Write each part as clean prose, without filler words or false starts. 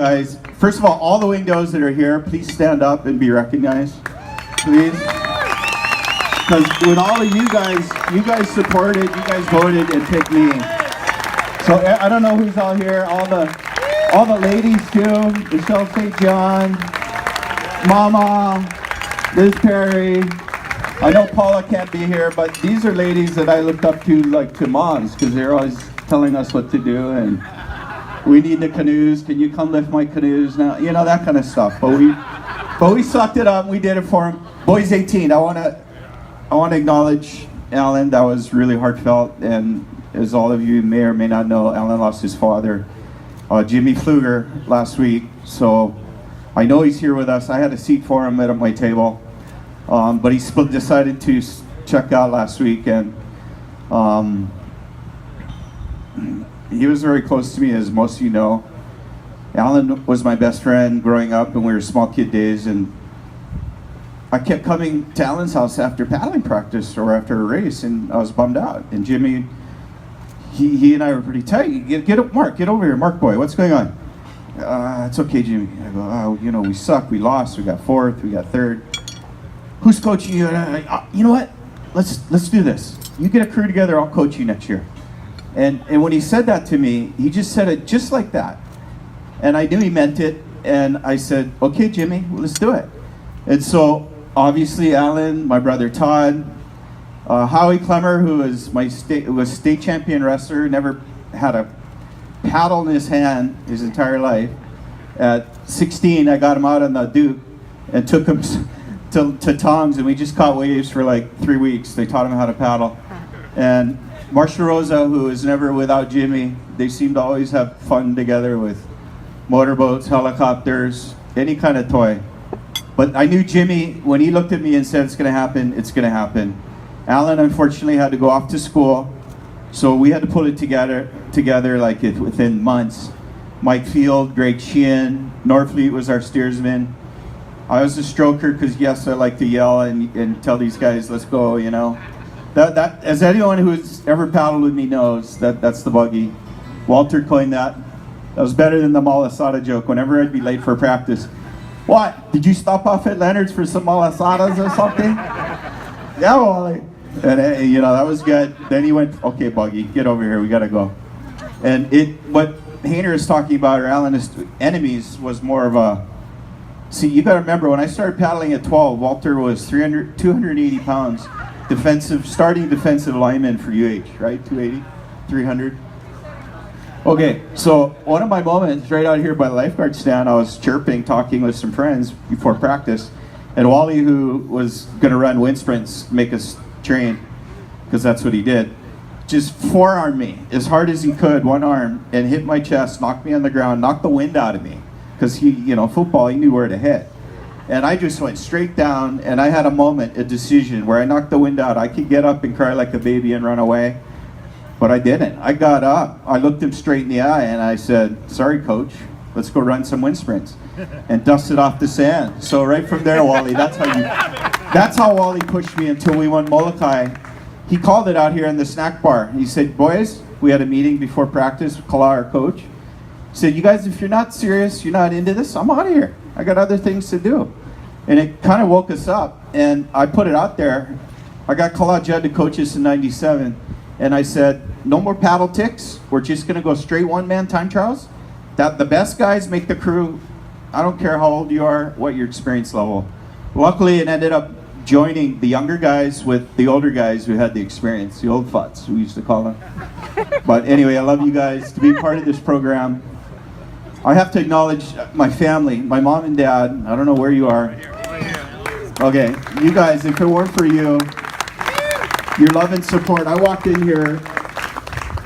Guys, first of all the Winged O's that are here, please stand up and be recognized, please. Because with all of you guys supported, you guys voted and picked me. So I don't know who's all here, all the ladies too, Michelle St. John, Mama, Liz Perry. I know Paula can't be here, but these are ladies that I looked up to like to moms, because they're always telling us what to do, and we need the canoes. Can you come lift my canoes now? You know, that kind of stuff. But we sucked it up. We did it for him. Boys 18. I want to acknowledge Alan. That was really heartfelt. And as all of you may or may not know, Alan lost his father, Jimmy Pfluger, last week. So I know he's here with us. I had a seat for him at my table, but he decided to check out last week, and he was very close to me, as most of you know. Alan was my best friend growing up, and we were small kid days, and I kept coming to Alan's house after paddling practice or after a race, and I was bummed out. And Jimmy, he and I were pretty tight. Get up, Mark, get over here. Mark boy, what's going on? It's okay, Jimmy. I go, oh, we suck, we lost, we got fourth, we got third. Who's coaching you? You know what? Let's do this. You get a crew together, I'll coach you next year. And when he said that to me, he just said it just like that. And I knew he meant it, and I said, okay, Jimmy, let's do it. And so, obviously, Alan, my brother Todd, Howie Clemmer, who was state champion wrestler, never had a paddle in his hand his entire life. At 16, I got him out on the Duke and took him to Tom's, and we just caught waves for like 3 weeks. They taught him how to paddle. And Marshall Rosa, who is never without Jimmy, they seem to always have fun together with motorboats, helicopters, any kind of toy. But I knew Jimmy, when he looked at me and said it's going to happen, it's going to happen. Alan, unfortunately, had to go off to school, so we had to put it together like within months. Mike Field, Greg Sheehan, Norfleet was our steersman. I was a stroker because, yes, I like to yell and tell these guys, let's go, you know. That as anyone who's ever paddled with me knows, that's the buggy. Walter coined that. That was better than the malasada joke. Whenever I'd be late for practice, what? Did you stop off at Leonard's for some malasadas or something? Yeah, Wally. And that was good. Then he went, okay, buggy, get over here. We gotta go. And what Hayner is talking about, or Alan's enemies, was more of a. See, you got to remember, when I started paddling at 12, Walter was 280 pounds. Starting defensive lineman for UH, right? 280, 300. Okay, so one of my moments right out here by the lifeguard stand, I was chirping, talking with some friends before practice, and Wally, who was going to run wind sprints, make us train, because that's what he did, just forearmed me as hard as he could, one arm, and hit my chest, knocked me on the ground, knocked the wind out of me, because football, he knew where to hit. And I just went straight down, and I had a decision, where I knocked the wind out. I could get up and cry like a baby and run away, but I didn't. I got up, I looked him straight in the eye, and I said, sorry, coach, let's go run some wind sprints, and dusted off the sand. So right from there, Wally, that's how Wally pushed me until we won Molokai. He called it out here in the snack bar. He said, boys, we had a meeting before practice with Kala, our coach. He said, you guys, if you're not serious, you're not into this, I'm out of here. I got other things to do. And it kind of woke us up, and I put it out there. I got Kala Judd to coach us in 97, and I said, no more paddle ticks. We're just going to go straight one-man time trials. The best guys make the crew. I don't care how old you are, what your experience level. Luckily, it ended up joining the younger guys with the older guys who had the experience, the old futs, we used to call them. But anyway, I love you guys to be part of this program. I have to acknowledge my family, my mom and dad. I don't know where you are. Okay, you guys, if it weren't for you, your love and support. I walked in here,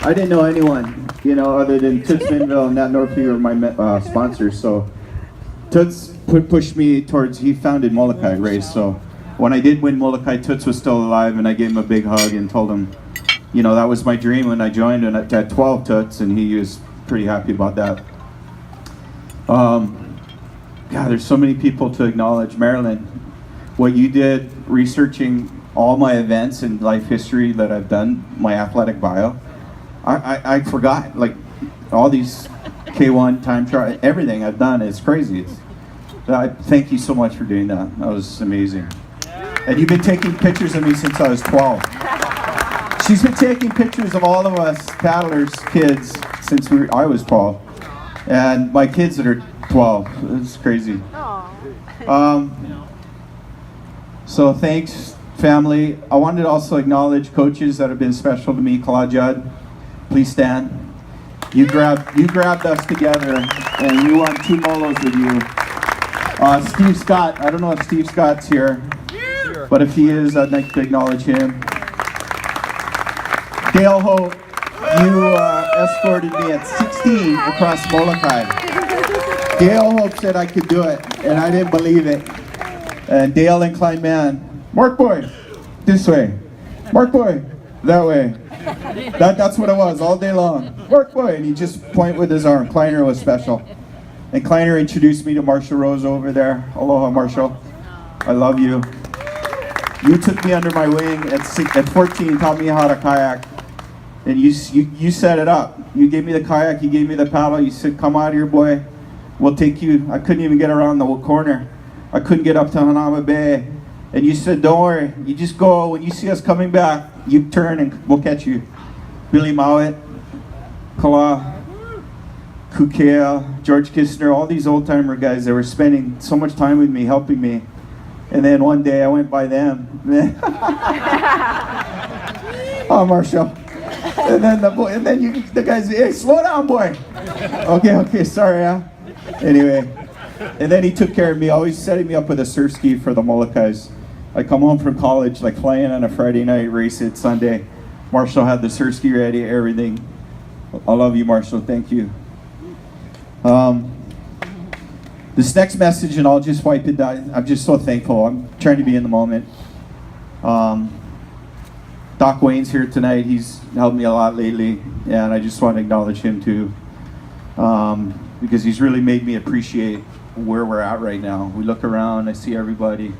I didn't know anyone, other than Toots Minville and Nat Norfleet were my sponsors. So Toots pushed me towards, he founded Molokai Race. So when I did win Molokai, Toots was still alive, and I gave him a big hug and told him, that was my dream when I joined at 12, Toots, and he was pretty happy about that. God, there's so many people to acknowledge. Marilyn, what you did researching all my events and life history that I've done, my athletic bio, I forgot, like, all these K1 time trial, everything I've done. It's crazy. Thank you so much for doing that. That was amazing. And you've been taking pictures of me since I was 12. She's been taking pictures of all of us paddlers, kids, since I was 12. And my kids that are 12. It's crazy. So thanks, family. I wanted to also acknowledge coaches that have been special to me. Claude Judd, please stand. You grabbed us together, and we won 2 molos with you. Steve Scott, I don't know if Steve Scott's here, but if he is, I'd like to acknowledge him. Dale Hope, you escorted me at 16 across Molokai. Dale Hope said I could do it, and I didn't believe it. And Dale inclined man, Mark boy, this way. Mark boy, that way. That's what it was all day long. Mark boy, and he just point with his arm. Kleiner was special. And Kleiner introduced me to Marshall Rose over there. Aloha, Marshall. I love you. You took me under my wing at 14, taught me how to kayak. And you set it up. You gave me the kayak, you gave me the paddle. You said, come out here, boy. We'll take you. I couldn't even get around the corner. I couldn't get up to Hanama Bay. And you said, don't worry. You just go. When you see us coming back, you turn and we'll catch you. Billy Mowat, Kala, Kukea, George Kistner, all these old-timer guys that were spending so much time with me, helping me. And then one day I went by them. Oh, Marshall. And then the guys say, hey, slow down, boy. Okay, sorry, huh? Anyway, and then he took care of me, always setting me up with a surf ski for the Molokais. I come home from college, like flying on a Friday night, race it Sunday. Marshall had the surf ski ready, everything. I love you, Marshall. Thank you. This next message, and I'll just wipe it down. I'm just so thankful. I'm trying to be in the moment. Doc Wayne's here tonight. He's helped me a lot lately, and I just want to acknowledge him too, because he's really made me appreciate where we're at right now. We look around, I see everybody,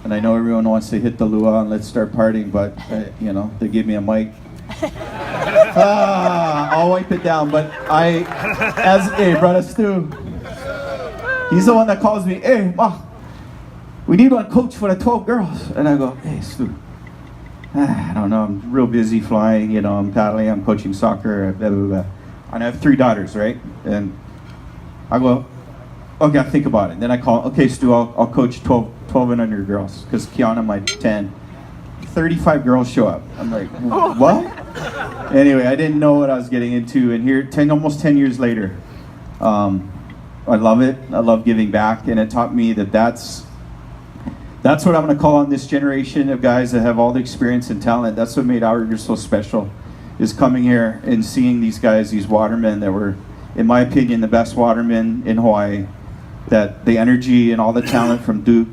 and I know everyone wants to hit the luau and let's start partying, but they gave me a mic. I'll wipe it down, but hey, brother Stu, he's the one that calls me, hey, Ma, we need one coach for the 12 girls. And I go, hey, Stu, I don't know, I'm real busy flying, I'm paddling, I'm coaching soccer, blah, blah, blah. And I have 3 daughters, right? And I go, okay, I'll think about it. Then I call, okay, Stu, I'll coach 12 and under girls, because Kiana might 10. 35 girls show up. I'm like, what? Anyway, I didn't know what I was getting into, and here, almost 10 years later, I love it. I love giving back, and it taught me that's what I'm going to call on this generation of guys that have all the experience and talent. That's what made Outrigger so special, is coming here and seeing these guys, these watermen that were, in my opinion, the best watermen in Hawaii, that the energy and all the talent from Duke,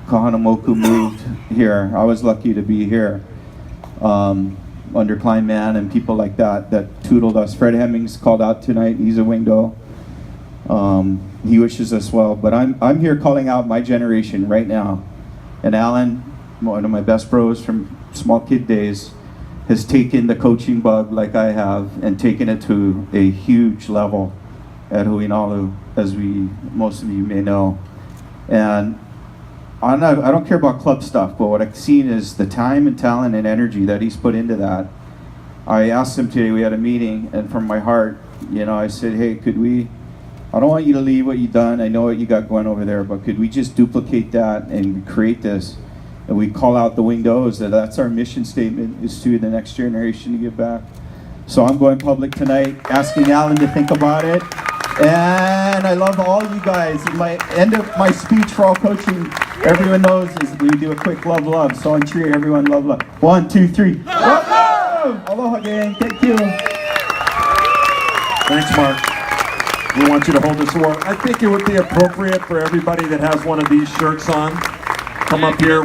Kahanamoku moved here. I was lucky to be here under Klein Man and people like that tuteled us. Fred Hemmings called out tonight. He's a Winged O. He wishes us well. But I'm here calling out my generation right now. And Alan, one of my best bros from small kid days, has taken the coaching bug like I have and taken it to a huge level at Huinalu, as most of you may know. And I don't care about club stuff, but what I've seen is the time and talent and energy that he's put into that. I asked him today, we had a meeting, and from my heart, I said, hey, I don't want you to leave what you've done, I know what you got going over there, but could we just duplicate that and create this? And we call out the Winged O's, that's our mission statement, is to the next generation to give back. So I'm going public tonight, asking Alan to think about it. And I love all you guys. In my end of my speech for all coaching, everyone knows is we do a quick love. So on cheer, everyone love. 1, 2, 3. Love! Aloha gang, thank you. Thanks, Mark. We want you to hold this award. I think it would be appropriate for everybody that has one of these shirts on, come up here.